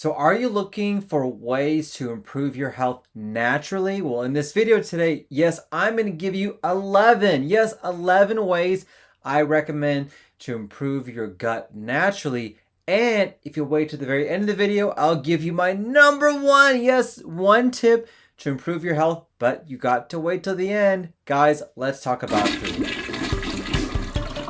So are you looking for ways to improve your health naturally? Well, in this video today, yes, I'm going to give you 11 ways I recommend to improve your gut naturally. And if you wait to the very end of the video, I'll give you my number one tip to improve your health, but you got to wait till the end. Guys, let's talk about food.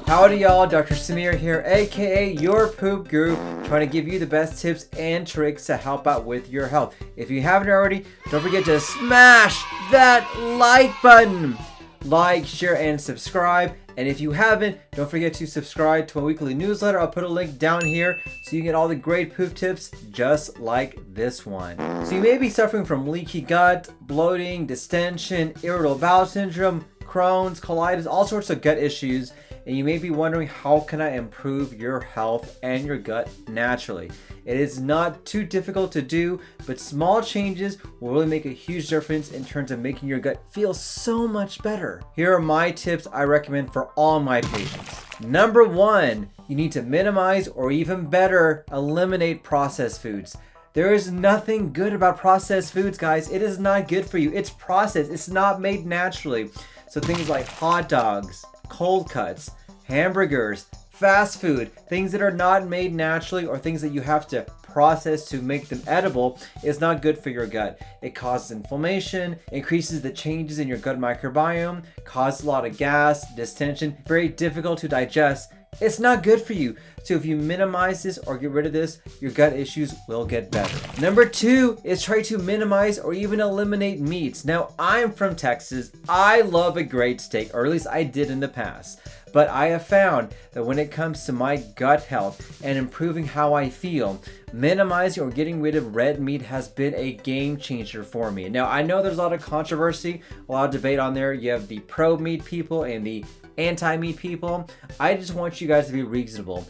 Howdy y'all, Dr. Samir here, aka your poop guru, trying to give you the best tips and tricks to help out with your health. If you haven't already, don't forget to smash that like button. Like, share, and subscribe. And if you haven't, don't forget to subscribe to my weekly newsletter. I'll put a link down here so you can get all the great poop tips just like this one. So you may be suffering from leaky gut, bloating, distension, irritable bowel syndrome, Crohn's, colitis, all sorts of gut issues. And you may be wondering, how can I improve your health and your gut naturally? It is not too difficult to do, but small changes will really make a huge difference in terms of making your gut feel so much better. Here are my tips I recommend for all my patients. Number one, you need to minimize or even better, eliminate processed foods. There is nothing good about processed foods, guys. It is not good for you. It's processed. It's not made naturally. So things like hot dogs, cold cuts, hamburgers, fast food, things that are not made naturally or things that you have to process to make them edible is not good for your gut. It causes inflammation, increases the changes in your gut microbiome, causes a lot of gas, distension, very difficult to digest. It's not good for you. So if you minimize this or get rid of this, your gut issues will get better. Number two is try to minimize or even eliminate meats. Now, I'm from Texas. I love a great steak, or at least I did in the past. But I have found that when it comes to my gut health and improving how I feel, minimizing or getting rid of red meat has been a game changer for me. Now, I know there's a lot of controversy, a lot of debate on there. You have the pro-meat people and the anti-meat people. I just want you guys to be reasonable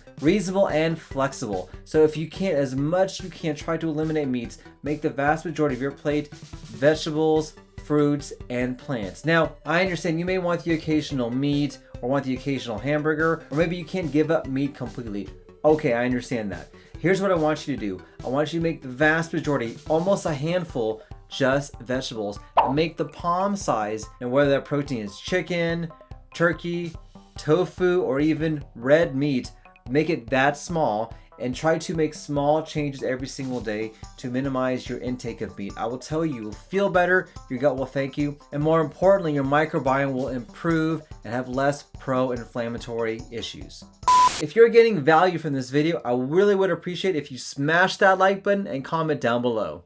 and flexible. So if you can, as much as you can, try to eliminate meats. Make the vast majority of your plate vegetables, fruits, and plants. Now, I understand you may want the occasional meat or want the occasional hamburger, or maybe you can't give up meat completely. Okay, I understand that. Here's what I want you to do. I want you to make the vast majority, almost a handful, just vegetables, and make the palm size, and whether that protein is chicken, turkey, tofu, or even red meat, make it that small and try to make small changes every single day to minimize your intake of meat. I will tell you, you'll feel better, your gut will thank you, and more importantly, your microbiome will improve and have less pro-inflammatory issues. If you're getting value from this video, I really would appreciate if you smash that like button and comment down below.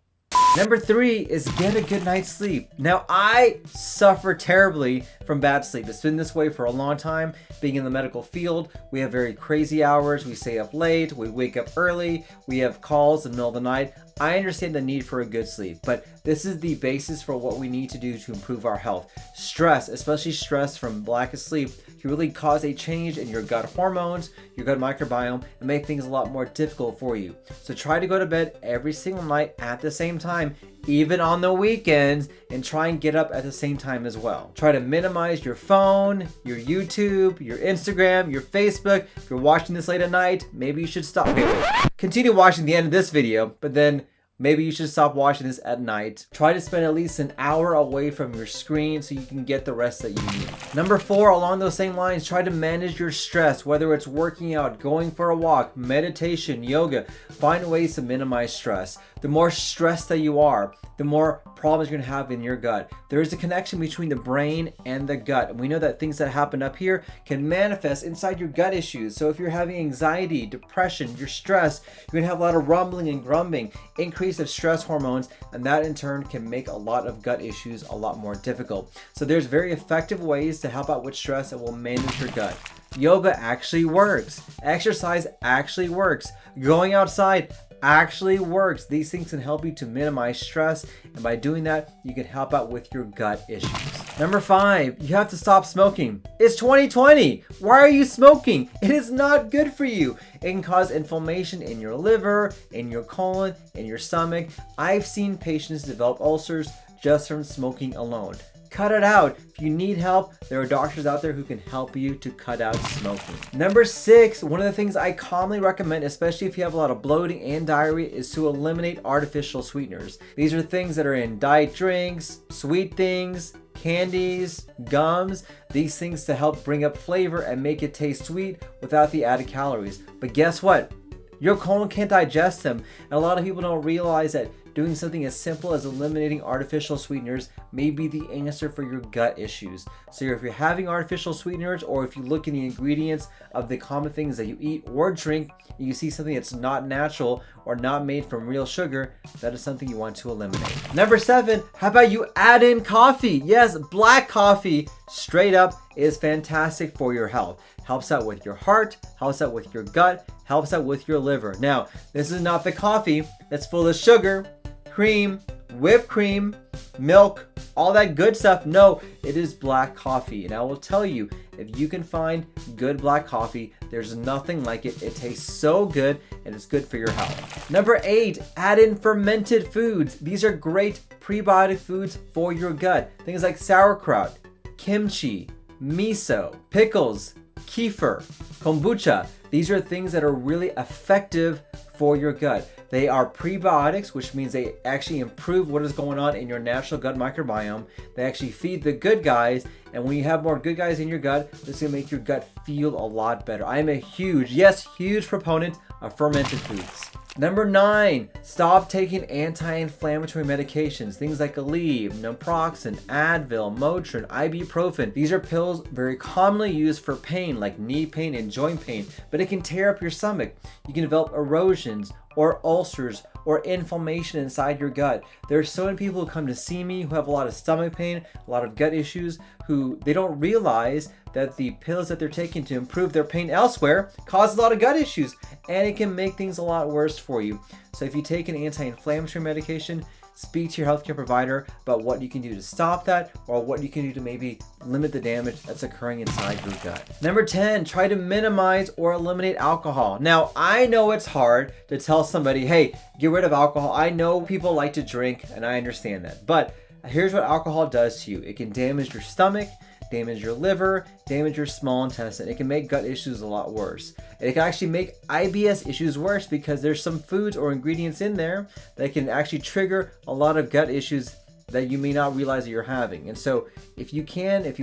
Number three is get a good night's sleep. Now, I suffer terribly from bad sleep. It's been this way for a long time. Being in the medical field, we have very crazy hours. We stay up late, we wake up early, we have calls in the middle of the night. I understand the need for a good sleep, but this is the basis for what we need to do to improve our health. Stress, especially stress from lack of sleep, can really cause a change in your gut hormones, your gut microbiome, and make things a lot more difficult for you. So try to go to bed every single night at the same time, even on the weekends, and try and get up at the same time as well. Try to minimize your phone, your YouTube, your Instagram, your Facebook. If you're watching this late at night, maybe you should stop. Okay, wait. Continue watching the end of this video, but then maybe you should stop watching this at night. Try to spend at least an hour away from your screen so you can get the rest that you need. Number four, along those same lines, try to manage your stress, whether it's working out, going for a walk, meditation, yoga. Find ways to minimize stress. The more stressed that you are, the more problems you're gonna have in your gut. There is a connection between the brain and the gut. And we know that things that happen up here can manifest inside your gut issues. So if you're having anxiety, depression, you're stressed, you're gonna have a lot of rumbling and grumbling, increase of stress hormones, and that in turn can make a lot of gut issues a lot more difficult. So there's very effective ways to help out with stress that will manage your gut. Yoga actually works. Exercise actually works. Going outside actually works. These things can help you to minimize stress, and by doing that, you can help out with your gut issues. Number five, you have to stop smoking. It's 2020. Why are you smoking? It is not good for you. It can cause inflammation in your liver, in your colon, in your stomach. I've seen patients develop ulcers just from smoking alone. cut it out. If you need help, there are doctors out there who can help you to cut out smoking. Number 6, one of the things I commonly recommend, especially if you have a lot of bloating and diarrhea, is to eliminate artificial sweeteners. These are things that are in diet drinks, sweet things, candies, gums, these things to help bring up flavor and make it taste sweet without the added calories. But guess what? Your colon can't digest them. And a lot of people don't realize that doing something as simple as eliminating artificial sweeteners may be the answer for your gut issues. So if you're having artificial sweeteners, or if you look in the ingredients of the common things that you eat or drink, and you see something that's not natural or not made from real sugar, that is something you want to eliminate. Number 7, how about you add in coffee? Yes, black coffee straight up is fantastic for your health. Helps out with your heart, helps out with your gut, helps out with your liver. Now, this is not the coffee that's full of sugar, cream, whipped cream, milk, all that good stuff. No, it is black coffee. And I will tell you, if you can find good black coffee, there's nothing like it. It tastes so good and it's good for your health. Number 8, add in fermented foods. These are great prebiotic foods for your gut. Things like sauerkraut, kimchi, miso, pickles, kefir, kombucha. These are things that are really effective for your gut. They are prebiotics, which means they actually improve what is going on in your natural gut microbiome. They actually feed the good guys, and when you have more good guys in your gut, it's going to make your gut feel a lot better. I am a huge proponent of fermented foods. Number 9, stop taking anti-inflammatory medications. Things like Aleve, naproxen, Advil, Motrin, ibuprofen. These are pills very commonly used for pain, like knee pain and joint pain, but it can tear up your stomach. You can develop erosions or ulcers or inflammation inside your gut. There are so many people who come to see me who have a lot of stomach pain, a lot of gut issues, who they don't realize that the pills that they're taking to improve their pain elsewhere cause a lot of gut issues, and it can make things a lot worse for you. So if you take an anti-inflammatory medication, speak to your healthcare provider about what you can do to stop that, or what you can do to maybe limit the damage that's occurring inside your gut. Number 10, try to minimize or eliminate alcohol. Now, I know it's hard to tell somebody, hey, get rid of alcohol. I know people like to drink, and I understand that. But here's what alcohol does to you. It can damage your stomach, damage your liver, damage your small intestine. It can make gut issues a lot worse. It can actually make IBS issues worse because there's some foods or ingredients in there that can actually trigger a lot of gut issues that you may not realize that you're having. And so if you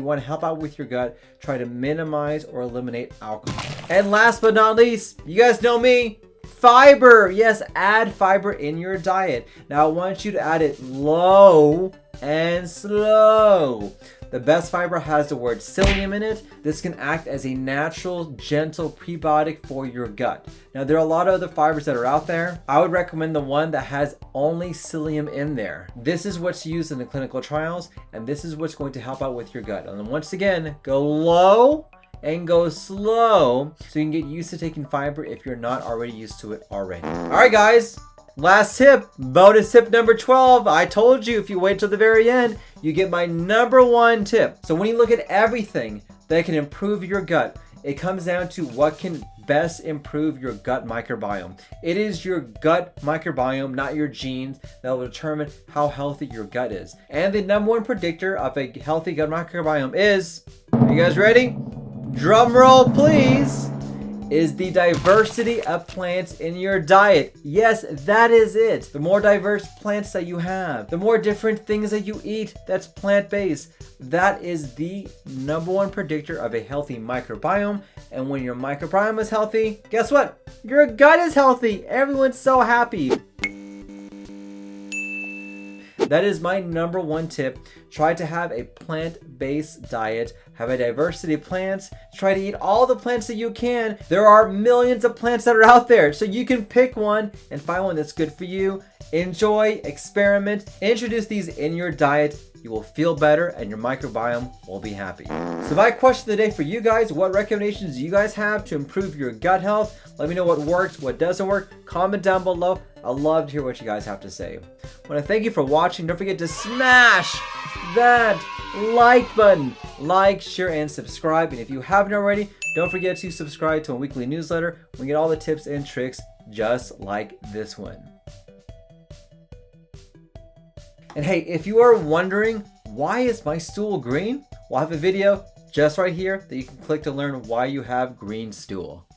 want to help out with your gut, try to minimize or eliminate alcohol. And last but not least, you guys know me, fiber. Yes, add fiber in your diet. Now I want you to add it low and slow. The best fiber has the word psyllium in it. This can act as a natural, gentle prebiotic for your gut. Now, there are a lot of other fibers that are out there. I would recommend the one that has only psyllium in there. This is what's used in the clinical trials, and this is what's going to help out with your gut. And then once again, go low and go slow so you can get used to taking fiber if you're not already used to it already. All right, guys. Last tip, bonus tip number 12. I told you if you wait till the very end, you get my number 1 tip. So when you look at everything that can improve your gut, it comes down to what can best improve your gut microbiome. It is your gut microbiome, not your genes, that will determine how healthy your gut is. And the number 1 predictor of a healthy gut microbiome is, are you guys ready? Drum roll, please. Is the diversity of plants in your diet. Yes, that is it. The more diverse plants that you have, the more different things that you eat that's plant-based, that is the number 1 predictor of a healthy microbiome. And when your microbiome is healthy, guess what? Your gut is healthy. Everyone's so happy. That is my number 1 tip. Try to have a plant-based diet. Have a diversity of plants. Try to eat all the plants that you can. There are millions of plants that are out there, so you can pick one and find one that's good for you. Enjoy, experiment, introduce these in your diet. You will feel better and your microbiome will be happy. So my question of the day for you guys, what recommendations do you guys have to improve your gut health? Let me know what works, what doesn't work. Comment down below. I'd love to hear what you guys have to say. I want to thank you for watching. Don't forget to smash that like button. Like, share, and subscribe. And if you haven't already, don't forget to subscribe to a weekly newsletter. We get all the tips and tricks just like this one. And hey, if you are wondering why is my stool green? Well, I have a video just right here that you can click to learn why you have green stool.